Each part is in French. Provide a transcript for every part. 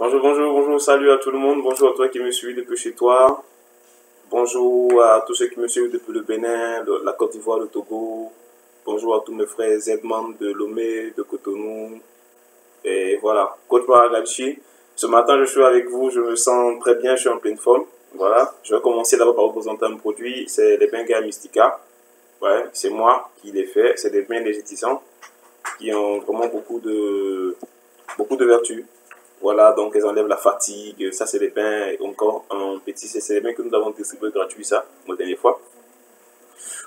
Bonjour, bonjour, bonjour, salut à tout le monde. Bonjour à toi qui me suis depuis chez toi. Bonjour à tous ceux qui me suivent depuis le Bénin, la Côte d'Ivoire, le Togo. Bonjour à tous mes frères Zedman de Lomé, de Cotonou. Et voilà, Coach Baragachi. Ce matin, je suis avec vous, je me sens très bien, je suis en pleine forme. Voilà, je vais commencer d'abord par vous présenter un produit, c'est les Benga Mystica. Ouais, c'est moi qui les fais, c'est des bains énergétisants qui ont vraiment beaucoup de vertus. Voilà, donc elles enlèvent la fatigue. Ça, c'est les bains encore en petit. C'est les bains que nous avons distribués gratuits, ça, la dernière fois.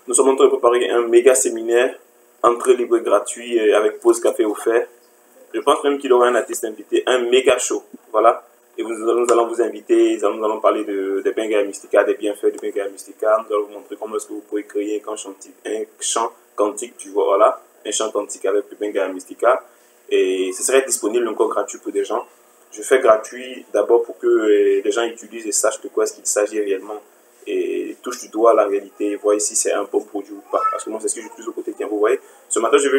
Nous sommes en train de préparer un méga séminaire, entrée libre et gratuit, avec pause café offert. Je pense même qu'il y aura un artiste invité, un méga show. Voilà. Et nous allons vous inviter, nous allons parler des Benga Mystica, des bienfaits du Benga Mystica. Nous allons vous montrer comment est-ce que vous pouvez créer un chant quantique, tu vois, voilà. Un chant quantique avec le Benga Mystica. Et ce serait disponible encore gratuit pour des gens. Je fais gratuit d'abord pour que les gens utilisent et sachent de quoi est-ce qu'il s'agit réellement et touchent du doigt la réalité et voient si c'est un bon produit ou pas. Parce que moi, c'est ce que j'utilise au quotidien. Vous voyez, ce matin, je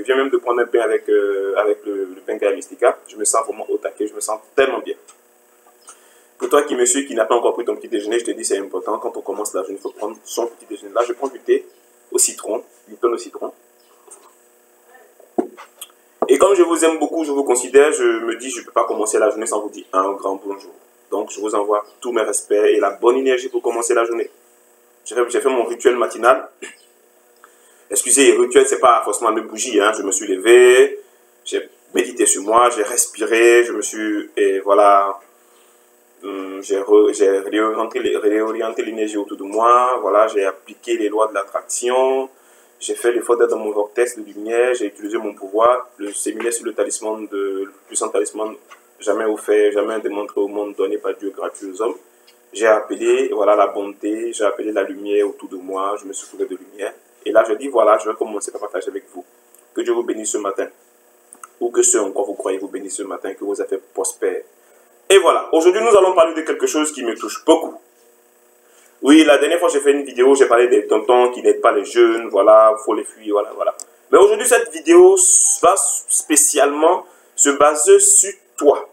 viens même de prendre un pain avec le Benga Mystica. Je me sens vraiment au taquet, je me sens tellement bien. Pour toi qui me suis, qui n'a pas encore pris ton petit déjeuner, je te dis c'est important. Quand on commence la journée, il faut prendre son petit déjeuner. Là, je prends du thé au citron, du thé au citron. Et comme je vous aime beaucoup, je vous considère, je me dis, je ne peux pas commencer la journée sans vous dire un grand bonjour. Donc, je vous envoie tous mes respects et la bonne énergie pour commencer la journée. J'ai fait mon rituel matinal. Excusez, rituel, c'est pas forcément mes bougies, hein. Je me suis levé, j'ai médité sur moi, j'ai respiré, je me suis, et voilà, j'ai réorienté l'énergie autour de moi, voilà, j'ai appliqué les lois de l'attraction. J'ai fait l'effort d'être dans mon vortex de lumière, j'ai utilisé mon pouvoir, le séminaire sur le talisman, le plus puissant talisman jamais offert, jamais démontré au monde, donné par Dieu gratuit aux hommes. J'ai appelé, voilà, la bonté, j'ai appelé la lumière autour de moi, je me suis trouvé de lumière. Et là, je dis, voilà, je vais commencer par partager avec vous. Que Dieu vous bénisse ce matin. Ou que ceux en quoi vous croyez vous bénissent ce matin, que vos affaires prospèrent. Et voilà, aujourd'hui, nous allons parler de quelque chose qui me touche beaucoup. Oui, la dernière fois, j'ai fait une vidéo, j'ai parlé des tontons qui n'aident pas les jeunes, voilà, il faut les fuir, voilà, voilà. Mais aujourd'hui, cette vidéo va spécialement se baser sur toi.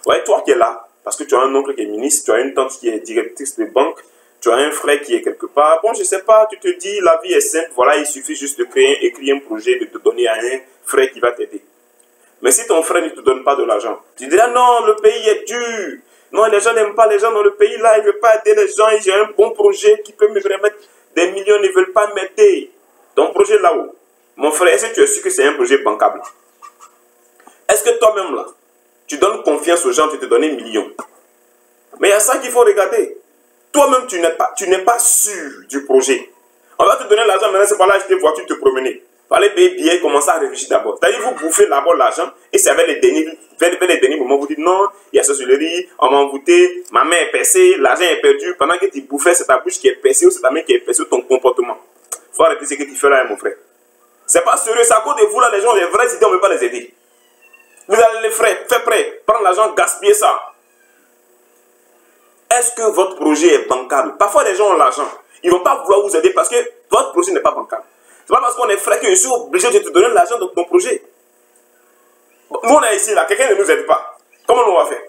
Ouais, toi qui es là, parce que tu as un oncle qui est ministre, tu as une tante qui est directrice de banque, tu as un frère qui est quelque part. Bon, je sais pas, tu te dis, la vie est simple, voilà, il suffit juste de écrire un projet, de te donner à un frère qui va t'aider. Mais si ton frère ne te donne pas de l'argent, tu diras, non, le pays est dur. Non, les gens n'aiment pas les gens dans le pays là, ils ne veulent pas aider les gens, j'ai un bon projet qui peut me remettre des millions, ils ne veulent pas m'aider. Ton projet là-haut, mon frère, est-ce que tu es sûr que c'est un projet bancable? Est-ce que toi-même là, tu donnes confiance aux gens de te donner un million? Mais il y a ça qu'il faut regarder. Toi-même, tu n'es pas sûr du projet. On va te donner l'argent, maintenant c'est pas là acheter une voiture, te promener. Fallait payer bien, commencer à réfléchir d'abord. C'est-à-dire vous bouffez d'abord l'argent et c'est avec les derniers moments, vous dites non, il y a sorcellerie, on m'a envoûté, ma main est percée, l'argent est perdu. Pendant que tu bouffais, c'est ta bouche qui est percée ou c'est ta main qui est percée ou ton comportement. Il faut arrêter ce que tu fais là, mon frère. C'est pas sérieux, c'est à cause de vous là, les gens, les vraies idées, on ne veut pas les aider. Vous allez les frais, faites prêt, prendre l'argent, gaspiller ça. Est-ce que votre projet est bancable? Parfois, les gens ont l'argent. Ils ne vont pas vouloir vous aider parce que votre projet n'est pas bancable. C'est pas parce qu'on est frère que je suis obligé de te donner l'argent de ton projet. Nous, on est ici, là, quelqu'un ne nous aide pas. Comment on va faire?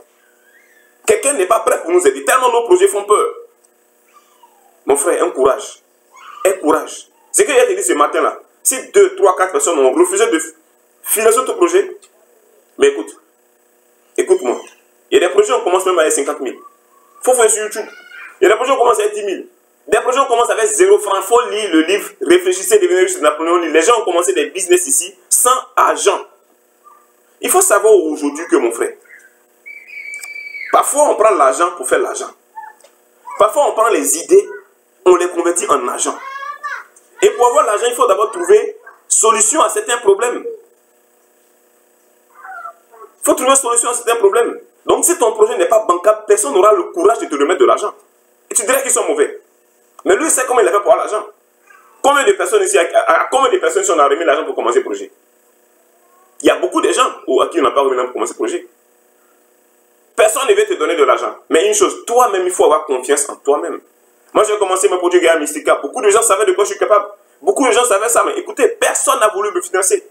Quelqu'un n'est pas prêt pour nous aider, tellement nos projets font peur. Mon frère, un courage. Un courage. C'est ce que j'ai dit ce matin-là. Si 2, 3, 4 personnes ont refusé de financer ton projet, mais écoute, écoute-moi. Il y a des projets, on commence même avec 50 000. Il faut faire sur YouTube. Il y a des projets, on commence avec 10 000. Des projets, on commence avec 0 francs. Il faut lire le livre, réfléchissez, devenez riche de Napoléon. Les gens ont commencé des business ici sans argent. Il faut savoir aujourd'hui que, mon frère, parfois on prend l'argent pour faire l'argent. Parfois on prend les idées, on les convertit en argent. Et pour avoir l'argent, il faut d'abord trouver solution à certains problèmes. Il faut trouver solution à certains problèmes. Donc si ton projet n'est pas bancable, personne n'aura le courage de te remettre de l'argent. Et tu dirais qu'ils sont mauvais. Mais lui, il sait comment il a fait pour avoir l'argent. Combien de personnes ici, à combien de personnes ici on a remis l'argent pour commencer le projet? Il y a beaucoup de gens à qui on n'a pas remis l'argent pour commencer le projet. Personne ne veut te donner de l'argent. Mais une chose, toi-même, il faut avoir confiance en toi-même. Moi, j'ai commencé mes produits Gaia Mystica. Beaucoup de gens savaient de quoi je suis capable. Beaucoup de gens savaient ça. Mais écoutez, personne n'a voulu me financer.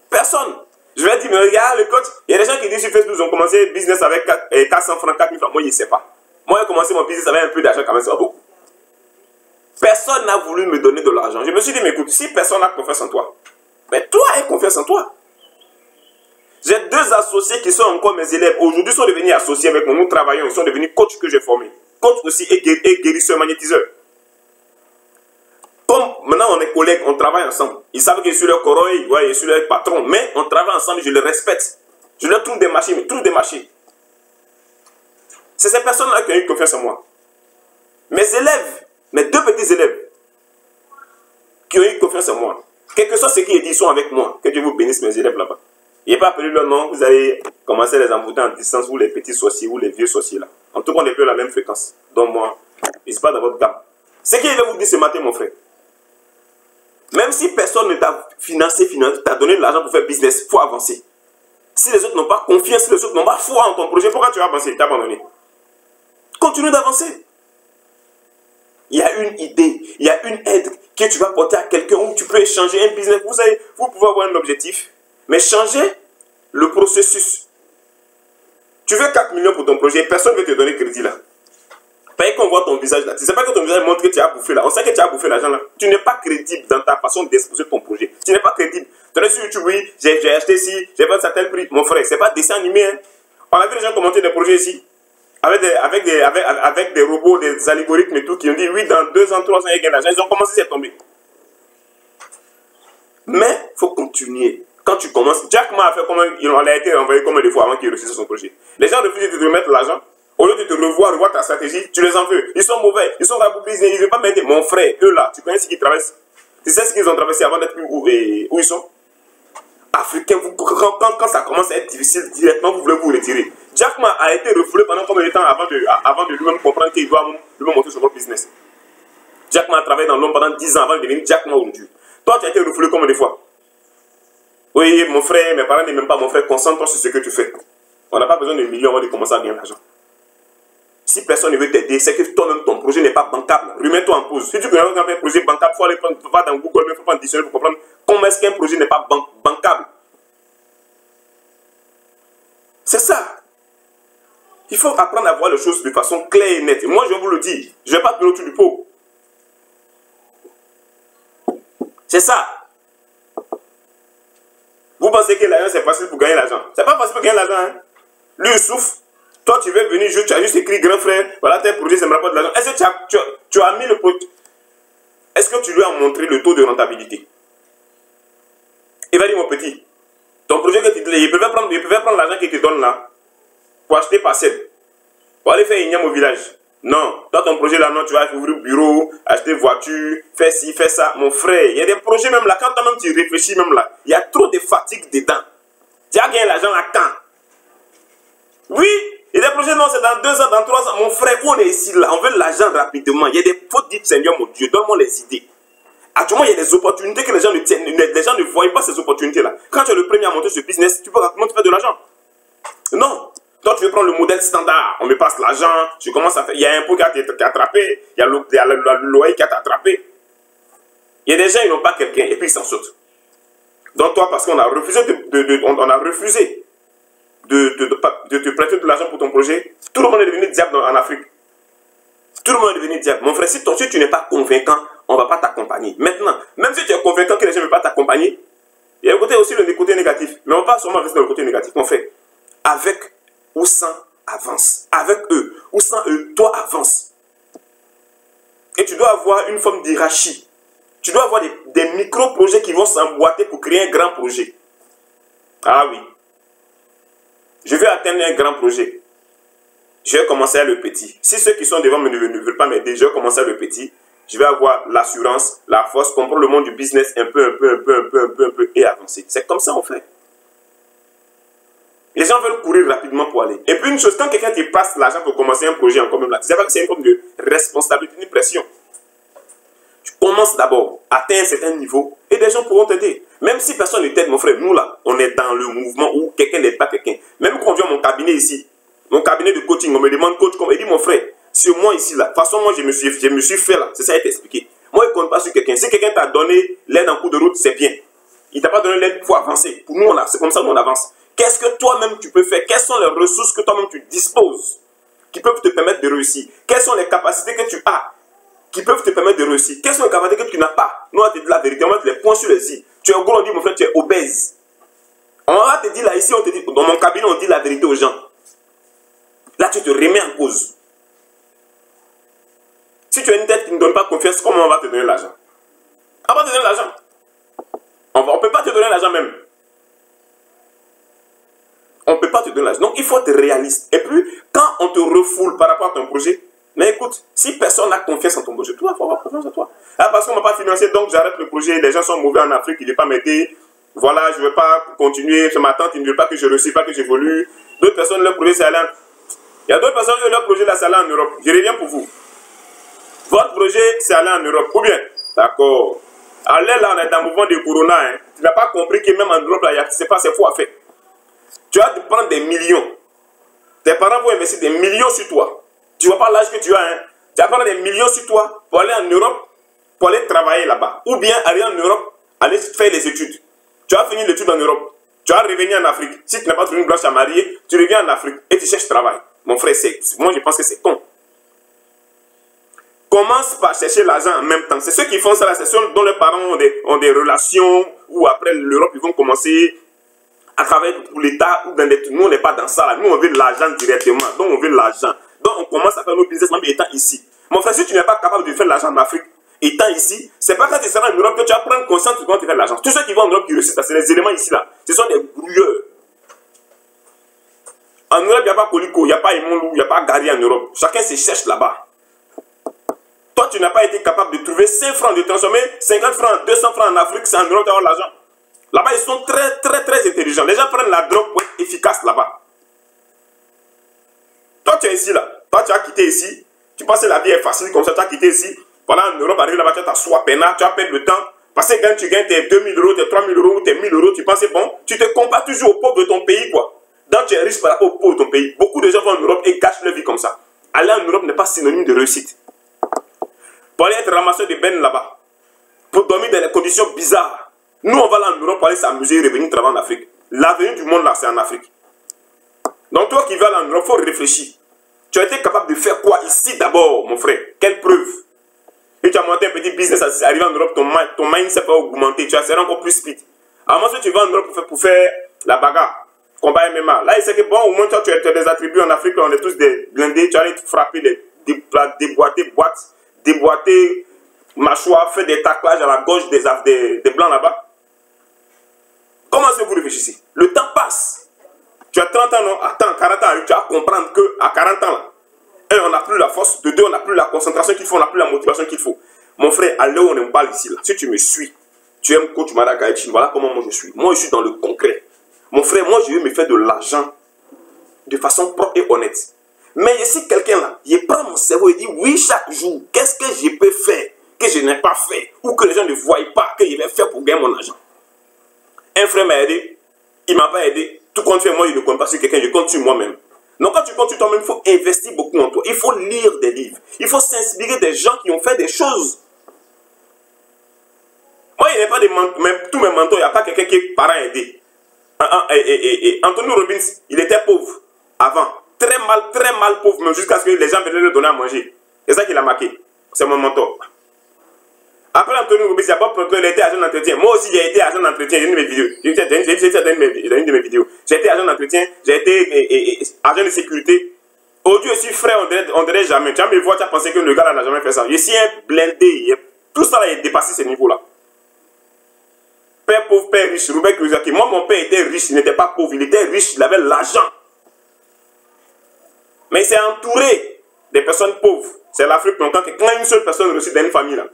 Personne. Je vais dire, mais regarde, le coach, il y a des gens qui disent sur Facebook, ils ont commencé business avec 400 francs, 4000 francs. Moi, je ne sais pas. Moi, j'ai commencé mon business avec un peu d'argent quand même, c'est pas beaucoup. Personne n'a voulu me donner de l'argent. Je me suis dit, mais écoute, si personne n'a confiance en toi, mais toi, aie confiance en toi. J'ai 2 associés qui sont encore mes élèves. Aujourd'hui, ils sont devenus associés avec moi. Nous travaillons, ils sont devenus coachs que j'ai formés. Coach aussi et guérisseur, magnétiseur. Comme maintenant on est collègues, on travaille ensemble. Ils savent que je suis leur coroï, ouais, je suis leur patron, mais on travaille ensemble, je les respecte. Je leur trouve des marchés, mais trouve des marchés. C'est ces personnes-là qui ont eu confiance en moi. Mes élèves, mes 2 petits élèves, qui ont eu confiance en moi. Quel que soit ce qu'ils disent, ils sont avec moi. Que Dieu vous bénisse, mes élèves là-bas. Il n'est pas appelé leur nom, vous allez commencer à les embouter en distance, ou les petits sorciers, ou les vieux sorciers là. En tout cas, on est plus à la même fréquence. Donc moi, je ne suis pas dans votre gamme. Ce qu'il va vous dire ce matin, mon frère. Même si personne ne t'a financé, t'a donné de l'argent pour faire business, il faut avancer. Si les autres n'ont pas confiance, si les autres n'ont pas foi en ton projet, pourquoi tu vas avancer? T'as abandonné. Continue d'avancer. Il y a une idée, il y a une aide que tu vas porter à quelqu'un où tu peux échanger un business. Vous savez, vous pouvez avoir un objectif, mais changer le processus. Tu veux 4 millions pour ton projet, personne ne veut te donner crédit là. Pareil qu'on voit ton visage là. Tu ne sais pas que ton visage montre que tu as bouffé là. On sait que tu as bouffé l'argent là. Tu n'es pas crédible dans ta façon d'exposer ton projet. Tu n'es pas crédible. Tu es sur YouTube, oui, j'ai acheté ici, j'ai vendu ça à tel prix. Mon frère, c'est pas dessin animé. Hein. On a vu les gens commenter des projets ici. Avec des robots, des algorithmes et tout, qui ont dit oui, dans 2 ans, 3 ans, il y a l'argent. Ils ont commencé à tomber. Mais il faut continuer. Quand tu commences, Jack Ma a fait comment il a été renvoyé combien de fois avant qu'il réussisse son projet. Les gens refusent de te remettre l'argent. Au lieu de te revoir ta stratégie, tu les en veux. Ils sont mauvais, ils sont raboubis, ils ne veulent pas m'aider. Mon frère, eux là, tu connais ce qu'ils traversent? Tu sais ce qu'ils ont traversé avant d'être où ils sont? Africains, quand ça commence à être difficile, directement, vous voulez vous retirer. Jack Ma a été refoulé pendant combien de temps avant de lui-même comprendre qu'il doit lui-même monter sur votre business? Jack Ma a travaillé dans l'homme pendant 10 ans avant de devenir Jack Ma aujourd'hui. Toi, tu as été refoulé combien de fois? Oui, mon frère, mes parents n'aiment même pas mon frère, concentre-toi sur ce que tu fais. On n'a pas besoin de millions avant de commencer à gagner de l'argent. Si personne ne veut t'aider, c'est que toi-même, ton projet n'est pas bancable. Remets-toi en pause. Si tu veux un projet bancable, il faut aller va dans Google, il faut prendre un dictionnaire pour comprendre comment est-ce qu'un projet n'est pas bancable. C'est ça. Il faut apprendre à voir les choses de façon claire et nette. Et moi, je vous le dis, je ne vais pas te autour du pot. C'est ça. Vous pensez que l'argent, c'est facile pour gagner l'argent. C'est pas facile pour gagner l'argent. Hein? Lui, il souffre. Toi, tu veux venir, tu as juste écrit grand frère, voilà tes projets, ça me rapporte de l'argent. Est-ce que tu as mis le projet? Est-ce que tu lui as montré le taux de rentabilité? Il va dire, mon petit, ton projet que tu te il pouvait prendre l'argent qu'il te donne là pour acheter parcelle, pour aller faire Ignam au village. Non, dans ton projet là, non, tu vas ouvrir bureau, acheter voiture, faire ci, faire ça. Mon frère, il y a des projets même là, quand toi-même tu réfléchis même là, il y a trop de fatigue dedans. Tu as gagné l'argent à quand? Oui, il y a des projets, non, c'est dans 2 ans, dans 3 ans. Mon frère, on est ici là, on veut l'argent rapidement. Il y a des fautes dites, Seigneur mon Dieu, donne-moi les idées. Actuellement, il y a des opportunités que les gens ne voient pas ces opportunités-là. Quand tu es le premier à monter ce business, tu peux rapidement te faire de l'argent. Non. Toi, tu veux prendre le modèle standard. On me passe l'argent, tu commences à faire. Il y a un pot qui a attrapé, il y a le loyer qui a attrapé. Il y a des gens, ils n'ont pas quelqu'un et puis ils s'en sortent. Donc, toi, parce qu'on a refusé de te prêter de l'argent pour ton projet, tout le monde est devenu diable en Afrique. Tout le monde est devenu diable. Mon frère, si tu n'es pas convaincant, on ne va pas t'accompagner. Maintenant, même si tu es convaincant que les gens ne veulent pas t'accompagner, il y a aussi le côté négatif. Mais on ne va pas seulement rester dans le côté négatif. Mon frère, avec ou sans, avance. Avec eux ou sans eux, toi avance. Et tu dois avoir une forme d'hierarchie. Tu dois avoir des micro-projets qui vont s'emboîter pour créer un grand projet. Ah oui. Je veux atteindre un grand projet. Je vais commencer à le petit. Si ceux qui sont devant me ne veulent pas m'aider, je vais commencer à le petit. Je vais avoir l'assurance, la force, comprendre le monde du business un peu et avancer. C'est comme ça on fait. Les gens veulent courir rapidement pour aller. Et puis une chose, quand quelqu'un te passe l'argent pour commencer un projet encore même là, tu sais pas que c'est une forme de responsabilité, une pression. Tu commences d'abord, atteins un certain niveau et des gens pourront t'aider. Même si personne ne t'aide, mon frère, nous là, on est dans le mouvement où quelqu'un n'aide pas quelqu'un. Même quand on vient à mon cabinet ici, mon cabinet de coaching, on me demande coach, comme il dit mon frère, sur moi ici là, de toute façon moi je me suis fait là, c'est ça à t'expliquer. Moi je ne compte pas sur quelqu'un. Si quelqu'un t'a donné l'aide en cours de route, c'est bien. Il t'a pas donné l'aide, il faut avancer. Pour nous, c'est comme ça que nous on avance. Qu'est-ce que toi-même tu peux faire? Quelles sont les ressources que toi-même tu disposes qui peuvent te permettre de réussir? Quelles sont les capacités que tu as qui peuvent te permettre de réussir? Quelles sont les capacités que tu n'as pas? Nous, on va te dire la vérité, on va te les points sur les i. Tu es gros, on dit, mon frère, tu es obèse. On va te dire là, ici, on te dit, dans mon cabinet, on dit la vérité aux gens. Là, tu te remets en cause. Si tu as une tête qui ne donne pas confiance, comment on va te donner l'argent? On va te donner l'argent. On ne peut pas te donner l'argent même. On ne peut pas te donner l'argent. Donc, il faut être réaliste. Et puis, quand on te refoule par rapport à ton projet, mais écoute, si personne n'a confiance en ton projet, toi, il faut avoir confiance en toi. Ah, parce qu'on ne m'a pas financé, donc j'arrête le projet. Les gens sont mauvais en Afrique, ils ne veulent pas m'aider. Voilà, je ne veux pas continuer. C'est ma tante, il ne veut pas que je réussisse, pas que j'évolue. D'autres personnes, leur projet, c'est aller Il y a d'autres personnes qui leur projet, là, c'est aller en Europe. Je reviens pour vous. Votre projet, c'est aller en Europe. Ou bien, d'accord. Allez, là, on est dans le mouvement de Corona. Hein. Tu n'as pas compris que même en Europe, là, c'est pas c'est faux à faire. Tu vas te prendre des millions. Tes parents vont investir des millions sur toi. Tu ne vois pas l'âge que tu as. Hein. Tu vas prendre des millions sur toi pour aller en Europe, pour aller travailler là-bas. Ou bien aller en Europe, aller faire les études. Tu vas finir l'étude en Europe. Tu vas revenir en Afrique. Si tu n'as pas trouvé une blanche à marier, tu reviens en Afrique et tu cherches travail. Mon frère, moi je pense que c'est con. Commence par chercher l'argent en même temps. C'est ceux qui font ça, c'est ceux dont les parents ont des relations, ou après l'Europe, ils vont commencer à travailler pour l'État. Nous, on n'est pas dans ça. Là. Nous, on veut de l'argent directement. Donc, on veut de l'argent. Donc, on commence à faire nos business même étant ici. Mon frère, si tu n'es pas capable de faire de l'argent en Afrique, étant ici, c'est pas quand tu seras en Europe que tu vas prendre conscience de comment tu fais de l'argent. Tous ceux qui vont en Europe qui réussissent, c'est les éléments ici, là. Ce sont des brouilleurs. En Europe, il n'y a pas Coliko, il n'y a pas Emonlou, il n'y a pas Gary en Europe. Chacun se cherche là-bas. Toi, tu n'as pas été capable de trouver 5 francs, de transformer 50 francs, 200 francs en Afrique, c'est en Europe d'avoir l'argent. Là-bas, ils sont très, très, très intelligents. Les gens prennent la drogue pour être efficaces là-bas. Toi, tu es ici, là. Toi, tu as quitté ici. Tu penses que la vie est facile comme ça, tu as quitté ici. Pendant en Europe, arrive là-bas, tu as t'assois peinard, tu vas perdre le temps. Parce que quand tu gagnes tes 2000 euros, tes 3000 euros ou tes 1000 euros, tu penses que bon, tu te compares toujours aux pauvres de ton pays, quoi. Donc, tu es riche par rapport aux pauvres de ton pays. Beaucoup de gens vont en Europe et gâchent leur vie comme ça. Aller en Europe n'est pas synonyme de réussite. Pour aller être ramasseur de bennes là-bas, pour dormir dans des conditions bizarres. Nous, on va là en Europe pour aller s'amuser et revenir travailler en Afrique. L'avenir du monde là, c'est en Afrique. Donc, toi qui vas là en Europe, il faut réfléchir. Tu as été capable de faire quoi ici d'abord, mon frère? Quelle preuve? Et tu as monté un petit business, arrivé en Europe, ton mindset va augmenter, tu vas ser encore plus speed. À moins que tu vas en Europe pour faire la bagarre, combat MMA. Là, il sait que bon, au moins toi, tu as des attributs en Afrique, on est tous des blindés, tu vas aller frapper, déboîter mâchoire, faire des taclages à la gauche des blancs là-bas. Comment est-ce que vous réfléchissez? Le temps passe. Tu as 30 ans, non? Attends, 40 ans, tu vas comprendre qu'à 40 ans, là, un, on n'a plus la force, de deux, on n'a plus la concentration qu'il faut, on n'a plus la motivation qu'il faut. Mon frère, à l'heure où on me parle ici, là, si tu me suis, tu aimes coach Madagaïchi, voilà comment moi je suis. Moi, je suis dans le concret. Mon frère, moi, je veux me faire de l'argent de façon propre et honnête. Mais si quelqu'un là, il prend mon cerveau et dit oui, chaque jour, qu'est-ce que je peux faire que je n'ai pas fait ou que les gens ne voient pas que je vais faire pour gagner mon argent. Un frère m'a aidé, il ne m'a pas aidé. Tout compte fait, moi, je ne compte pas sur quelqu'un, je compte sur moi-même. Donc, quand tu comptes sur toi-même, il faut investir beaucoup en toi. Il faut lire des livres. Il faut s'inspirer des gens qui ont fait des choses. Moi, il n'y a pas de tous mes mentors, il n'y a pas quelqu'un qui est parent aidé. Anthony Robbins, il était pauvre avant. Très mal pauvre, même jusqu'à ce que les gens venaient lui donner à manger. C'est ça qu'il a marqué. C'est mon mentor. Après Anthony Robbins, il a été agent d'entretien. Moi aussi, j'ai été agent d'entretien. J'ai une de mes vidéos. J'ai une de mes vidéos. J'ai été agent d'entretien. J'ai été agent de sécurité. Oh Dieu, je suis frère, on dirait jamais. Tu vas me voir, tu as pensé que le gars là n'a jamais fait ça. Je suis un blindé. Tout ça là, il a dépassé ce niveau-là. Père pauvre, père riche. Robert Kiyosaki. Moi, mon père était riche. Il n'était pas pauvre. Il était riche. Il avait l'argent. Mais il s'est entouré des personnes pauvres. C'est l'Afrique longtemps que quand une seule personne réussit dans une famille là,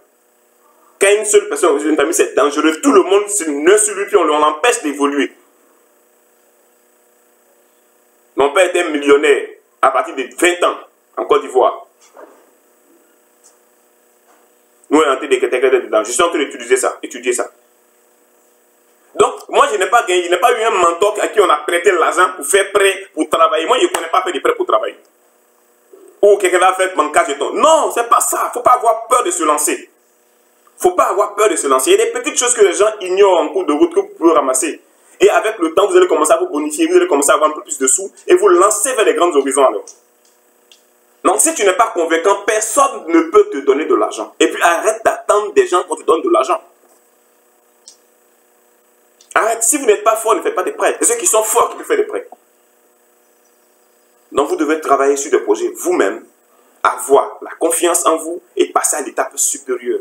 quand une seule personne réussit dans une famille, c'est dangereux. Tout le monde se ne sur lui, puis on l'empêche d'évoluer. Mon père était millionnaire à partir de 20 ans en Côte d'Ivoire. Nous, on est en train de dedans. Je suis en train d'étudier ça. Donc, moi, je n'ai pas gagné, je n'ai pas eu un mentor à qui on a prêté l'argent pour faire prêt, pour travailler. Moi, je ne connais pas faire des prêts pour travailler. Ou quelqu'un va faire bancage de ton. Non, c'est pas ça. Il ne faut pas avoir peur de se lancer. faut pas avoir peur de se lancer. Il y a des petites choses que les gens ignorent en cours de route que vous pouvez ramasser. Et avec le temps, vous allez commencer à vous bonifier, vous allez commencer à avoir un peu plus de sous et vous lancer vers les grands horizons alors. Donc si tu n'es pas convaincant, personne ne peut te donner de l'argent. Et puis arrête d'attendre des gens qu'on te donne de l'argent. Arrête, si vous n'êtes pas fort, ne faites pas des prêts. C'est ceux qui sont forts qui peuvent faire des prêts. Donc vous devez travailler sur des projets vous-même, avoir la confiance en vous et passer à l'étape supérieure.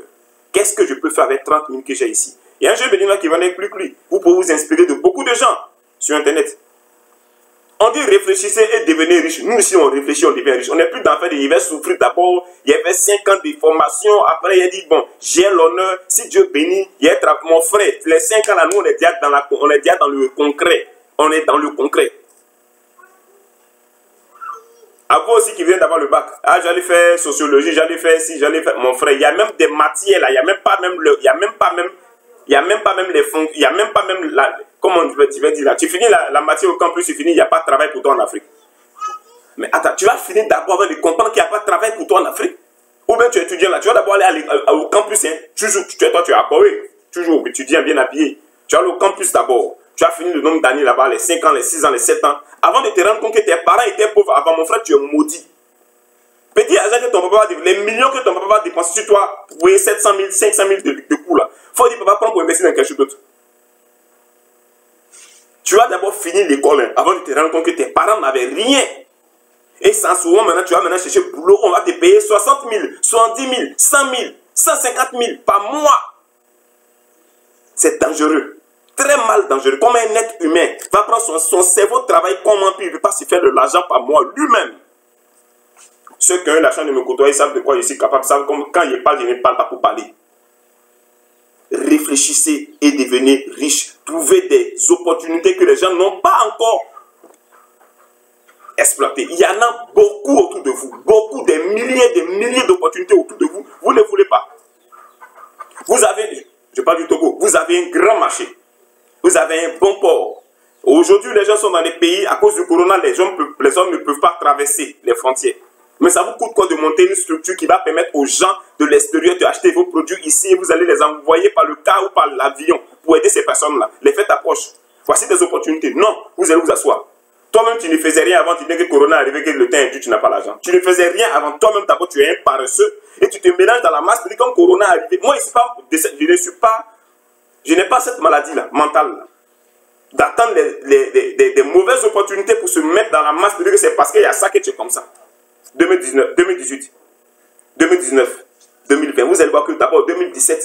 Qu'est-ce que je peux faire avec 30 000 que j'ai ici? Il y a un jeune béninois qui va n'être plus que lui. Vous pouvez vous inspirer de beaucoup de gens sur Internet. On dit réfléchissez et devenez riche. Nous ici on réfléchit, on devient riche. On n'est plus dans le fait de il va souffrir d'abord. Il y avait 5 ans de formation. Après il a dit bon, j'ai l'honneur. Si Dieu bénit, il y a mon frère. Les 5 ans là, nous on est déjà dans le concret. On est dans le concret. À vous aussi qui venez d'avoir le bac. Ah, j'allais faire sociologie, j'allais faire ci, j'allais faire. Mon frère, il y a même des matières là. Il y a même pas même la. Comment tu vas dire là? Tu finis la matière au campus, tu finis, il n'y a pas de travail pour toi en Afrique. Mais attends, tu vas finir d'abord avec de comprendre qu'il n'y a pas de travail pour toi en Afrique. Ou bien tu es étudiant là, tu vas d'abord aller au campus. Hein. Toi, tu es accoré. Toujours étudiant, bien habillé. Tu vas aller au campus d'abord. Tu as fini le nombre d'années là-bas, les 5 ans, les 6 ans, les 7 ans. Avant de te rendre compte que tes parents étaient pauvres, avant mon frère, tu es maudit. Petit argent que ton papa va, les millions que ton papa va dépenser sur toi, pour payer 700 000, 500 000 de coûts là. Faut dire, papa, prends pour investir dans quelque chose d'autre. Tu as d'abord fini l'école hein, avant de te rendre compte que tes parents n'avaient rien. Et sans souvent, maintenant, tu vas maintenant chercher boulot, on va te payer 60 000, 70 000, 100 000, 150 000 par mois. C'est dangereux. Très mal dangereux. Comme un être humain va prendre son cerveau travaille comment puis il ne peut pas se faire de l'argent par mois lui-même. Ceux qui ont eu la chance de me côtoyer savent de quoi je suis capable. Savent comme quand je parle, je ne parle pas pour parler. Réfléchissez et devenez riche. Trouvez des opportunités que les gens n'ont pas encore exploitées. Il y en a beaucoup autour de vous. Beaucoup, des milliers d'opportunités autour de vous. Vous ne voulez pas. Vous avez, je parle du Togo, vous avez un grand marché. Vous avez un bon port. Aujourd'hui, les gens sont dans les pays, à cause du corona, les hommes ne peuvent pas traverser les frontières. Mais ça vous coûte quoi de monter une structure qui va permettre aux gens de l'extérieur d'acheter vos produits ici et vous allez les envoyer par le car ou par l'avion pour aider ces personnes-là. Les fêtes approchent. Voici des opportunités. Non, vous allez vous asseoir. Toi-même, tu ne faisais rien avant, tu dis que le corona est arrivé, que le temps est dû, tu n'as pas l'argent. Tu ne faisais rien avant. Toi-même, d'abord, tu es un paresseux et tu te mélanges dans la masse. Tu dis comme corona est arrivé. Moi, je n'ai pas cette maladie-là, mentale-là. D'attendre des mauvaises opportunités pour se mettre dans la masse. De dire que c'est parce qu'il y a ça que tu es comme ça. 2019, 2018, 2019, 2020. Vous allez voir que d'abord 2017,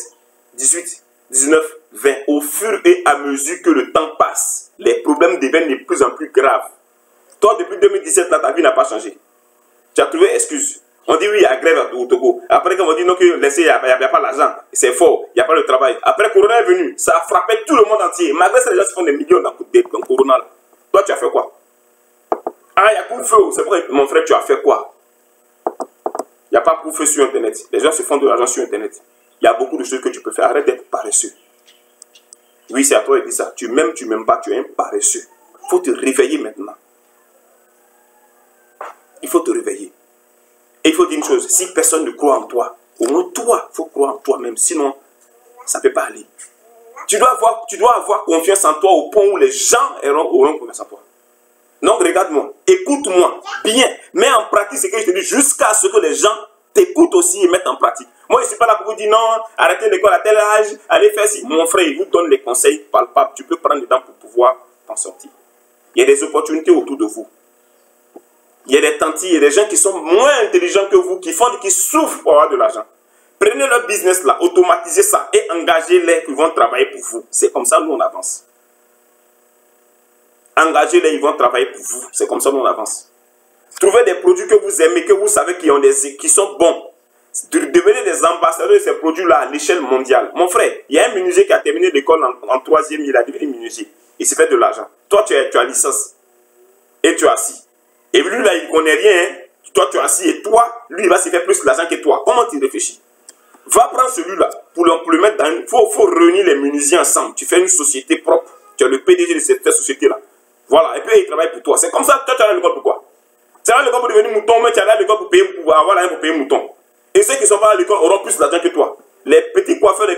18, 19, 20. Au fur et à mesure que le temps passe, les problèmes deviennent de plus en plus graves. Toi, depuis 2017, là, ta vie n'a pas changé. Tu as trouvé excuse. On dit oui, il y a grève au Togo. Après, quand on dit non, que laissez, il n'y a pas l'argent. C'est faux, il n'y a pas le travail. Après, Corona est venu. Ça a frappé tout le monde entier. Malgré ça, les gens se font des millions dans Corona. Là. Toi, tu as fait quoi? Ah, il y a coup-de-feu. C'est vrai, mon frère, tu as fait quoi? Il n'y a pas coup-de-feu sur Internet. Les gens se font de l'argent sur Internet. Il y a beaucoup de choses que tu peux faire. Arrête d'être paresseux. Oui, c'est à toi de dire ça. Tu m'aimes pas, tu es un paresseux. Il faut te réveiller maintenant. Il faut te réveiller. Et il faut dire une chose, si personne ne croit en toi, au moins toi, il faut croire en toi-même, sinon, ça ne peut pas aller. Tu dois avoir confiance en toi au point où les gens auront confiance en toi. Donc regarde-moi, écoute-moi bien, mets en pratique ce que je te dis jusqu'à ce que les gens t'écoutent aussi et mettent en pratique. Moi, je ne suis pas là pour vous dire non, arrêtez l'école à tel âge, allez faire ci. Mon frère, il vous donne les conseils palpables, tu peux prendre le temps pour pouvoir t'en sortir. Il y a des opportunités autour de vous. Il y a des tantis, il y a des gens qui sont moins intelligents que vous, qui souffrent pour avoir de l'argent. Prenez leur business là, automatisez ça et engagez-les qui vont travailler pour vous. C'est comme ça nous on avance. Engagez-les, ils vont travailler pour vous. C'est comme ça nous on avance. Trouvez des produits que vous aimez, que vous savez qui sont bons. Devenez des ambassadeurs de ces produits-là à l'échelle mondiale. Mon frère, il y a un menuisier qui a terminé l'école en 3e, il a devenu menuisier. Il s'est fait de l'argent. Toi, tu as licence et tu as assis. Et lui, là, il ne connaît rien. Hein. Toi, tu es assis et toi, lui, il va se faire plus d'argent que toi. Comment tu réfléchis? Va prendre celui-là pour le mettre dans une... Il faut réunir les menuisiers ensemble. Tu fais une société propre. Tu es le PDG de cette société-là. Voilà. Et puis, il travaille pour toi. C'est comme ça. Toi, tu as l'école pour quoi? Tu as l'école pour devenir mouton, mais tu as l'école pour payer mouton. Et ceux qui ne sont pas à l'école auront plus d'argent que toi. Les petits coiffeurs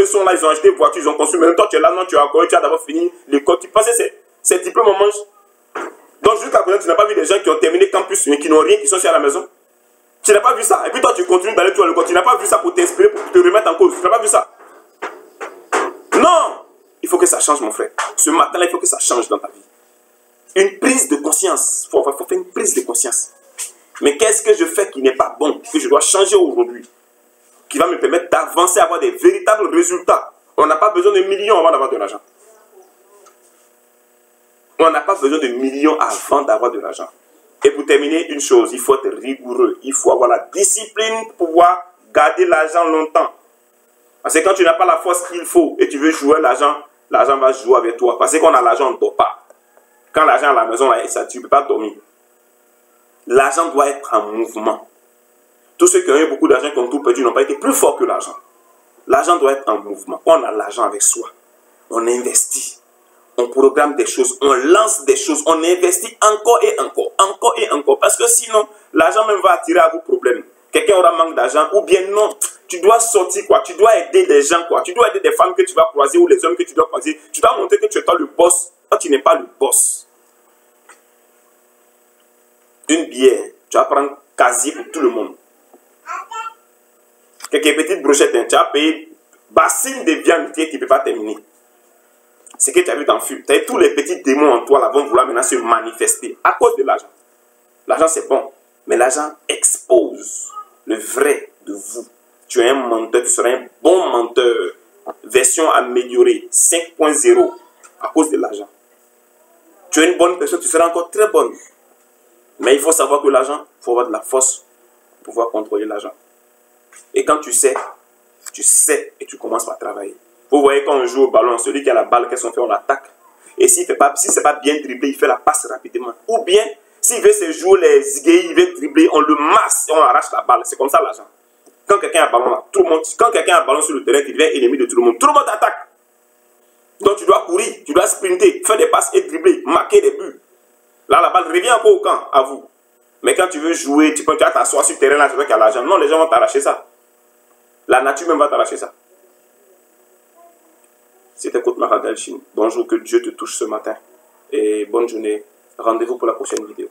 sont là, ils ont acheté une voiture, ils ont construit. Maintenant, toi, tu es là, non, tu as encore, tu as d'abord fini l'école. Tu penses que ces diplômes en manche. Donc, jusqu'à présent, tu n'as pas vu des gens qui ont terminé campus, mais qui n'ont rien, qui sont sur la maison. Tu n'as pas vu ça. Et puis, toi, tu continues d'aller à l'école. Tu n'as pas vu ça pour t'inspirer, pour te remettre en cause. Tu n'as pas vu ça. Non! Il faut que ça change, mon frère. Ce matin-là, il faut que ça change dans ta vie. Une prise de conscience. Il faut faire une prise de conscience. Mais qu'est-ce que je fais qui n'est pas bon, que je dois changer aujourd'hui, qui va me permettre d'avancer, avoir des véritables résultats. On n'a pas besoin de millions avant d'avoir de l'argent. On n'a pas besoin de millions avant d'avoir de l'argent. Et pour terminer, une chose, il faut être rigoureux. Il faut avoir la discipline pour pouvoir garder l'argent longtemps. Parce que quand tu n'as pas la force qu'il faut et tu veux jouer l'argent, l'argent va jouer avec toi. Parce que quand on a l'argent, on ne dort pas. Quand l'argent à la maison, là, ça, tu ne peux pas dormir. L'argent doit être en mouvement. Tous ceux qui ont eu beaucoup d'argent comme tout perdu n'ont pas été plus forts que l'argent. L'argent doit être en mouvement. On a l'argent avec soi. On investit. On programme des choses. On lance des choses. On investit encore et encore. Encore et encore. Parce que sinon, l'argent même va attirer à vous problème. Quelqu'un aura manque d'argent. Ou bien non. Tu dois sortir quoi. Tu dois aider des gens quoi. Tu dois aider des femmes que tu vas croiser ou les hommes que tu dois croiser. Tu dois montrer que tu es toi le boss. Toi, tu n'es pas le boss. Une bière, tu vas prendre quasi pour tout le monde. Quelques petites brochettes, hein, tu vas payer bassine de viande qui ne peut pas terminer. Ce que tu as vu dans le film, tous les petits démons en toi là, vont vouloir maintenant se manifester à cause de l'argent. L'argent c'est bon, mais l'argent expose le vrai de vous. Tu es un menteur, tu seras un bon menteur. Version améliorée, 5.0 à cause de l'argent. Tu es une bonne personne, tu seras encore très bonne. Mais il faut savoir que l'argent, il faut avoir de la force pour pouvoir contrôler l'argent. Et quand tu sais et tu commences par travailler. Vous voyez quand on joue au ballon, celui qui a la balle, qu'est-ce qu'on fait? On attaque. Et si ce n'est pas bien dribblé, il fait la passe rapidement. Ou bien, s'il veut se jouer les zigueilles, il veut dribbler, on le masse et on arrache la balle. C'est comme ça l'argent. Quand quelqu'un a un ballon là, tout le monde, quand quelqu'un a un ballon sur le terrain, il devient ennemi de tout le monde attaque. Donc tu dois courir, tu dois sprinter, faire des passes et dribbler, marquer des buts. Là, la balle revient encore au camp, à vous. Mais quand tu veux jouer, tu vas t'asseoir sur le terrain, là, c'est vrai qu'il y a l'argent. Non, les gens vont t'arracher ça. La nature même va t'arracher ça. C'était Côte Maradel Chine. Bonjour, que Dieu te touche ce matin. Et bonne journée. Rendez-vous pour la prochaine vidéo.